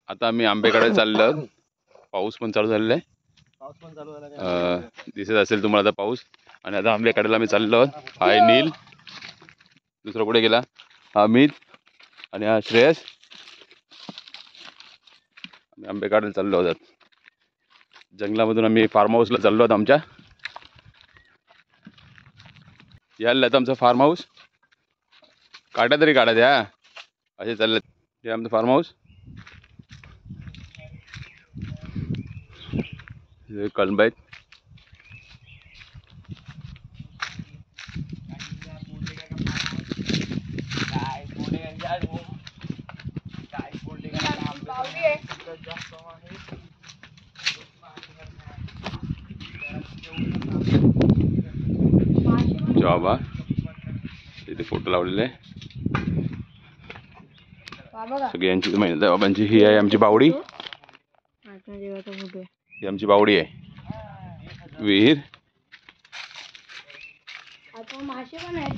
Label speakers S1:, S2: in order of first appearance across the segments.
S1: आता आम्ही आंबेकडे चाललो. पाऊस पण चालू झालेला आहे. दिसत असेल तुम्हाला आता पाऊस. आणि आता आंबेकड्याला आम्ही चाललो. हाय नील, दुसरा कुठे गेला? अमित आणि हा श्रेयस. आम्ही आंबेकड्याला चाललो आहोत. जंगलामधून आम्ही फार्म हाऊसला चाललो आहोत आमच्या. यायला आता आमचं फार्म हाऊस. काढा तरी काढा द्या असे चालले. हे आमचं फार्म हाऊस. कळंबाईत बाबा इथे फोटो लावलेले सगळ्यांची माहिती. बाबांची ही आहे आमची बावडी. ही आमची बावडी आहे. विहीर
S2: मासे पण आहेत.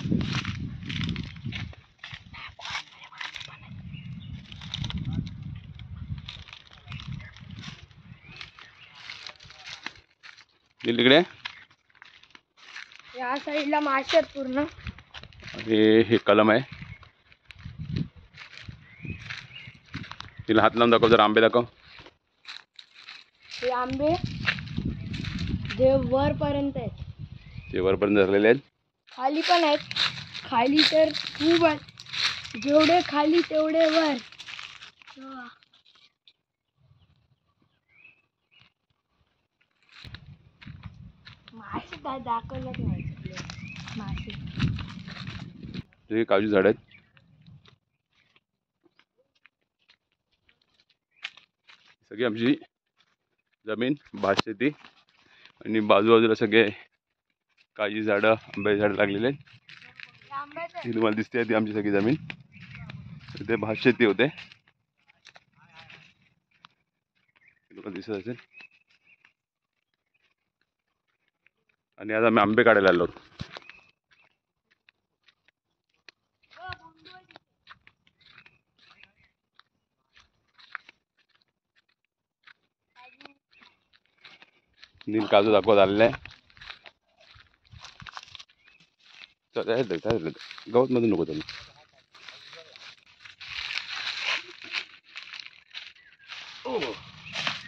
S1: तिकडे
S2: या साईडला मासे आहेत पूर्ण.
S1: हे कलम आहे. तिला हात लावून दाखव जरा. आंबे दाखव.
S2: हे आंबे जे वरपर्यंत आहेत.
S1: ते वरपर्यंत धरलेले आहेत.
S2: खाली पण आहेत. खाली तर खूप आहेत. जेवढे खाली तेवढे वर. मासे दाखवलं नाही. मासे
S1: हे काजू झाड आहेत. सगळी आमची जमीन भात शेती आणि बाजूबाजूला सगळे काजू झाडं, आंब्याची झाडं लागलेले आहेत. ही तुम्हाला दिसते ती आमची सगळी जमीन. इथे भात शेती होते. तुम्हाला दिसत असेल. आणि आज आम्ही आंबे काढायला आलो. नील काजू दाखवत आलेला आहे. गवत मधून नको तुम्ही.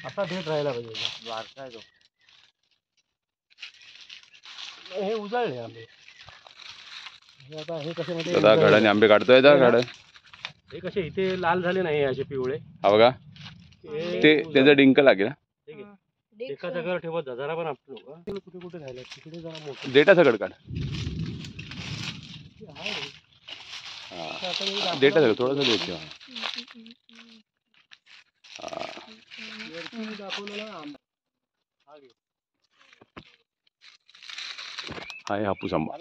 S3: असा देत राहायला पाहिजे. बारकाय तो. हे उजळले आंबे. आता हे कसे मध्ये
S1: दादा घडाने आंबे काढतोय. दादा घड
S3: हे कसे इथे लाल झाले नाही असे पिवळे.
S1: हा बघा ते त्याचा डिंक लागेल.
S3: एका जागेवर ठेवत जा जरा पण आपलं कुठे कुठे राहिलं तिकडे जरा मोठं
S1: देटा सगळं काढ. देटा सगळं थोडंसं देत. हा हापूस आंबा.